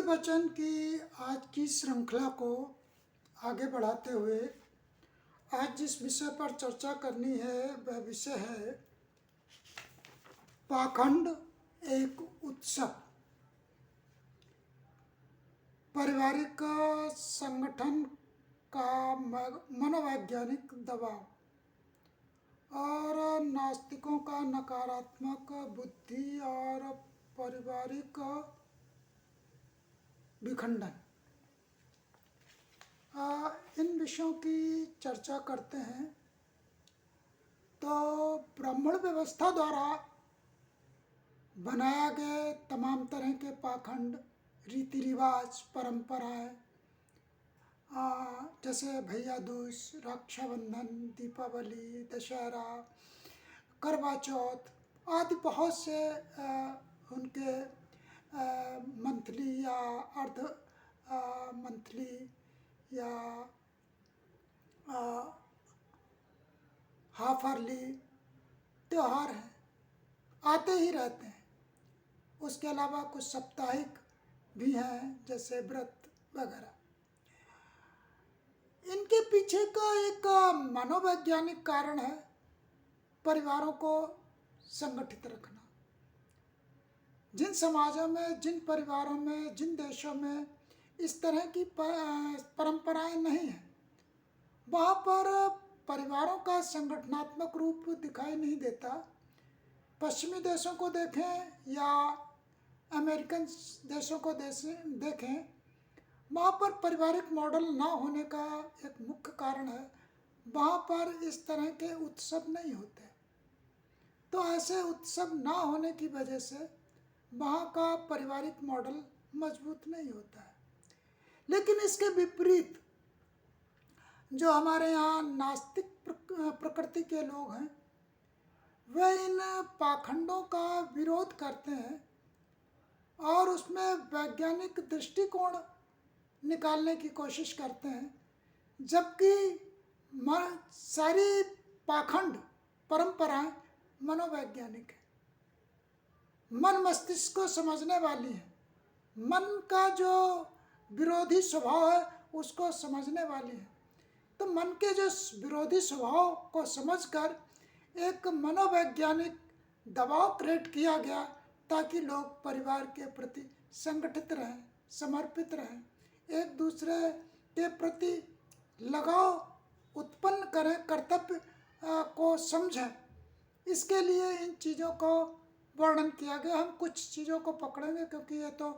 वचन की आज की श्रृंखला को आगे बढ़ाते हुए आज जिस विषय पर चर्चा करनी है वह विषय है पाखंड एक उत्सव। पारिवारिक संगठन का मनोवैज्ञानिक दबाव और नास्तिकों का नकारात्मक बुद्धि और पारिवारिक विखंडन, इन विषयों की चर्चा करते हैं। तो ब्राह्मण व्यवस्था द्वारा बनाया गए तमाम तरह के पाखंड, रीति रिवाज, परंपराएं, जैसे भैया दूज, रक्षाबंधन, दीपावली, दशहरा, करवा चौथ आदि बहुत से उनके मंथली या अर्ध मंथली या हाफ अर्ली त्यौहार हैं, आते ही रहते हैं। उसके अलावा कुछ साप्ताहिक भी हैं जैसे व्रत वगैरह। इनके पीछे का एक मनोवैज्ञानिक कारण है परिवारों को संगठित रखना। जिन समाजों में, जिन परिवारों में, जिन देशों में इस तरह की परंपराएं नहीं हैं, वहाँ पर परिवारों का संगठनात्मक रूप दिखाई नहीं देता। पश्चिमी देशों को देखें या अमेरिकन देशों को देखें, वहाँ पर पारिवारिक मॉडल ना होने का एक मुख्य कारण है वहाँ पर इस तरह के उत्सव नहीं होते। तो ऐसे उत्सव ना होने की वजह से वहाँ का पारिवारिक मॉडल मजबूत नहीं होता है। लेकिन इसके विपरीत जो हमारे यहाँ नास्तिक प्रकृति के लोग हैं, वे इन पाखंडों का विरोध करते हैं और उसमें वैज्ञानिक दृष्टिकोण निकालने की कोशिश करते हैं। जबकि सारी पाखंड परंपराएं मनोवैज्ञानिक है, मन मस्तिष्क को समझने वाली है, मन का जो विरोधी स्वभाव है उसको समझने वाली है। तो मन के जो विरोधी स्वभाव को समझकर एक मनोवैज्ञानिक दबाव क्रिएट किया गया ताकि लोग परिवार के प्रति संगठित रहें, समर्पित रहें, एक दूसरे के प्रति लगाव उत्पन्न करें, कर्तव्य को समझें। इसके लिए इन चीज़ों को वर्णन किया गया। हम कुछ चीज़ों को पकड़ेंगे क्योंकि ये तो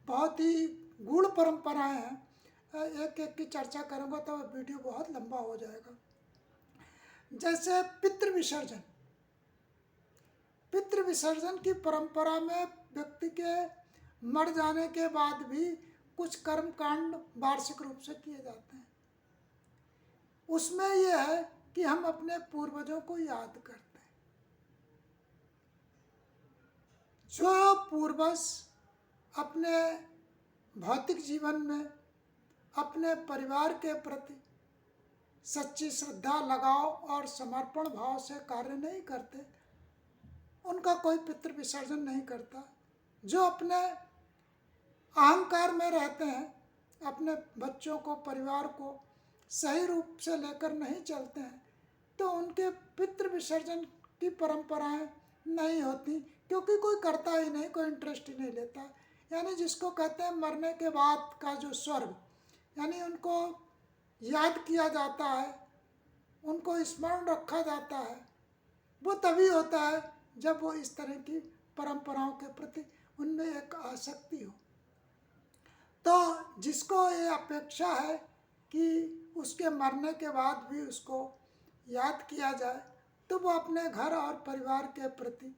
बहुत ही गूढ़ परंपराएं हैं। एक एक की चर्चा करूँगा तो वीडियो बहुत लंबा हो जाएगा। जैसे पितृविसर्जन। पितृविसर्जन की परंपरा में व्यक्ति के मर जाने के बाद भी कुछ कर्म कांड वार्षिक रूप से किए जाते हैं। उसमें यह है कि हम अपने पूर्वजों को याद करते हैं। जो पूर्वज अपने भौतिक जीवन में अपने परिवार के प्रति सच्ची श्रद्धा, लगाव और समर्पण भाव से कार्य नहीं करते, उनका कोई पितृ विसर्जन नहीं करता। जो अपने अहंकार में रहते हैं, अपने बच्चों को, परिवार को सही रूप से लेकर नहीं चलते हैं, तो उनके पितृ विसर्जन की परंपराएं नहीं होती, क्योंकि कोई करता ही नहीं, कोई इंटरेस्ट ही नहीं लेता। यानी जिसको कहते हैं मरने के बाद का जो स्वर्ग, यानी उनको याद किया जाता है, उनको स्मरण रखा जाता है, वो तभी होता है जब वो इस तरह की परंपराओं के प्रति उनमें एक आसक्ति हो। तो जिसको ये अपेक्षा है कि उसके मरने के बाद भी उसको याद किया जाए, तो वो अपने घर और परिवार के प्रति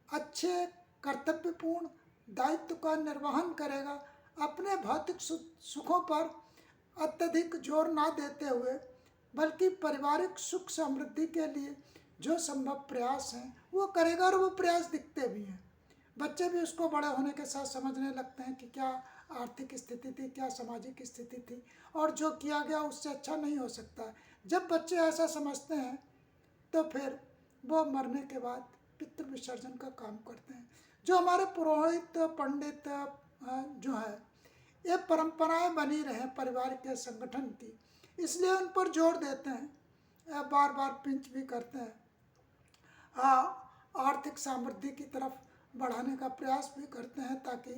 अच्छे कर्तव्यपूर्ण दायित्व का निर्वहन करेगा। अपने भौतिक सुखों पर अत्यधिक जोर ना देते हुए, बल्कि पारिवारिक सुख समृद्धि के लिए जो संभव प्रयास हैं वो करेगा, और वो प्रयास दिखते भी हैं। बच्चे भी उसको बड़े होने के साथ समझने लगते हैं कि क्या आर्थिक स्थिति थी, क्या सामाजिक स्थिति थी, और जो किया गया उससे अच्छा नहीं हो सकता। जब बच्चे ऐसा समझते हैं तो फिर वो मरने के बाद पितृ विसर्जन का काम करते हैं। जो हमारे पुरोहित, पंडित जो है, ये परंपराएं बनी रहें परिवार के संगठन की, इसलिए उन पर जोर देते हैं, बार बार पिंच भी करते हैं, आर्थिक समृद्धि की तरफ बढ़ाने का प्रयास भी करते हैं ताकि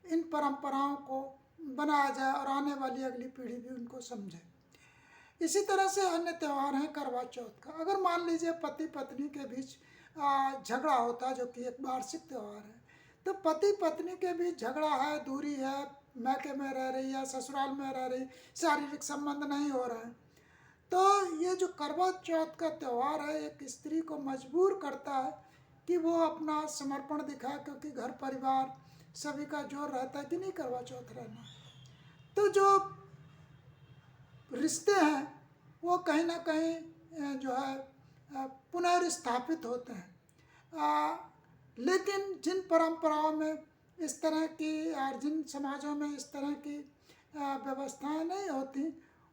इन परंपराओं को बनाया जाए और आने वाली अगली पीढ़ी भी उनको समझे। इसी तरह से अन्य त्यौहार हैं करवा चौथ का। अगर मान लीजिए पति पत्नी के बीच झगड़ा होता है, जो कि एक वार्षिक त्यौहार है, तो पति पत्नी के बीच झगड़ा है, दूरी है, मैके में रह रही है, ससुराल में रह रही, शारीरिक संबंध नहीं हो रहे हैं, तो ये जो करवा चौथ का त्यौहार है एक स्त्री को मजबूर करता है कि वो अपना समर्पण दिखाए, क्योंकि घर परिवार सभी का जोर रहता है कि नहीं करवा चौथ रहना। तो जो रिश्ते हैं वो कहीं ना कहीं जो है पुनर्स्थापित होते हैं। लेकिन जिन परंपराओं में इस तरह की और जिन समाजों में इस तरह की व्यवस्थाएं नहीं होती,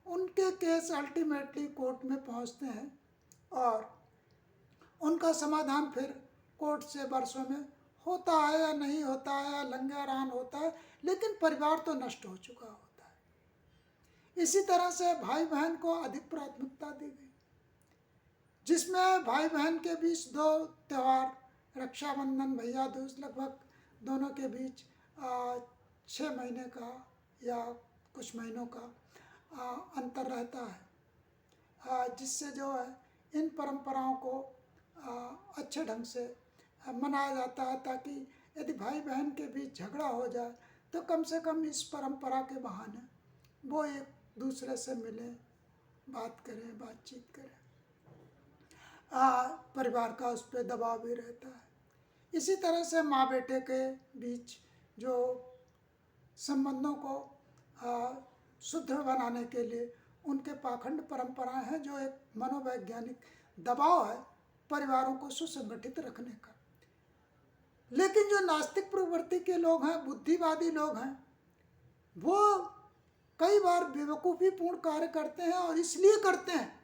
उनके केस अल्टीमेटली कोर्ट में पहुंचते हैं और उनका समाधान फिर कोर्ट से वर्षों में होता है या नहीं होता है, या लंगारान होता है, लेकिन परिवार तो नष्ट हो चुका होता है। इसी तरह से भाई बहन को अधिक प्राथमिकता दी गई, जिसमें भाई बहन के बीच दो त्यौहार, रक्षाबंधन, भैया दूज, लगभग दोनों के बीच 6 महीने का या कुछ महीनों का अंतर रहता है, जिससे जो है इन परंपराओं को अच्छे ढंग से मनाया जाता है, ताकि यदि भाई बहन के बीच झगड़ा हो जाए तो कम से कम इस परंपरा के बहाने वो एक दूसरे से मिलें, बात करें, बातचीत करें। परिवार का उस पर दबाव भी रहता है। इसी तरह से माँ बेटे के बीच जो संबंधों को सुदृढ़ बनाने के लिए उनके पाखंड परंपराएं हैं, जो एक मनोवैज्ञानिक दबाव है परिवारों को सुसंगठित रखने का। लेकिन जो नास्तिक प्रवृत्ति के लोग हैं, बुद्धिवादी लोग हैं, वो कई बार बेवकूफ़ीपूर्ण कार्य करते हैं, और इसलिए करते हैं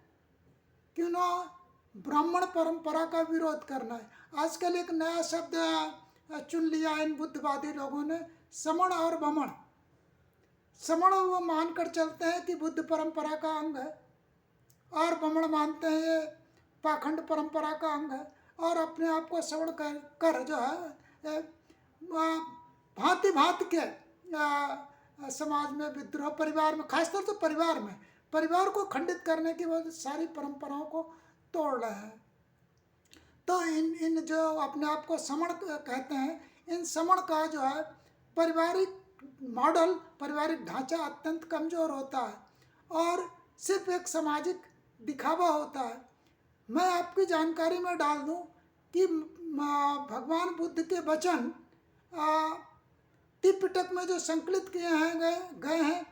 कि उन्हें ब्राह्मण परंपरा का विरोध करना है। आजकल एक नया शब्द चुन लिया इन बुद्धवादी लोगों ने, समण और बमण। समण वो मानकर चलते हैं कि बुद्ध परंपरा का अंग है, और बमण मानते हैं ये पाखंड परंपरा का अंग है, और अपने आप को श्रवण कर जो है भांति भांति के समाज में विद्रोह, परिवार में, खासतौर से परिवार को खंडित करने की वजह सारी परंपराओं को तोड़ रहे हैं। तो इन जो अपने आप को समण कहते हैं, इन समण का जो है पारिवारिक मॉडल, पारिवारिक ढांचा अत्यंत कमज़ोर होता है और सिर्फ एक सामाजिक दिखावा होता है। मैं आपकी जानकारी में डाल दूं कि भगवान बुद्ध के वचन त्रिपिटक में जो संकलित किए हैं गए हैं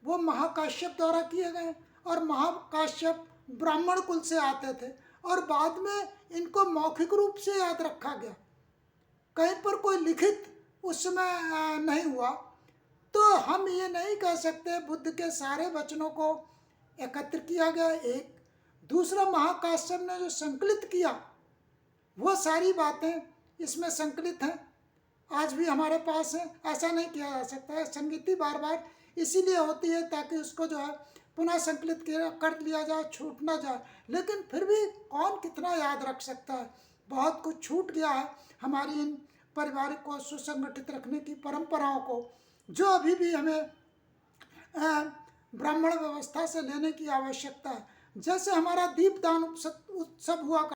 वो महाकाश्यप द्वारा किए गए, और महाकाश्यप ब्राह्मण कुल से आते थे, और बाद में इनको मौखिक रूप से याद रखा गया, कहीं पर कोई लिखित उस समय नहीं हुआ। तो हम ये नहीं कह सकते बुद्ध के सारे वचनों को एकत्र किया गया। एक दूसरा, महाकाश्यप ने जो संकलित किया वो सारी बातें इसमें संकलित हैं, आज भी हमारे पास है। ऐसा नहीं किया जा सकता है। संगीति बार बार इसीलिए होती है ताकि उसको जो है पुनः संकलित कर लिया जाए, छूट ना जाए। लेकिन फिर भी कौन कितना याद रख सकता है, बहुत कुछ छूट गया है हमारी इन पारिवारिक को सुसंगठित रखने की परंपराओं को, जो अभी भी हमें ब्राह्मण व्यवस्था से लेने की आवश्यकता है। जैसे हमारा दीपदान उत्सव हुआ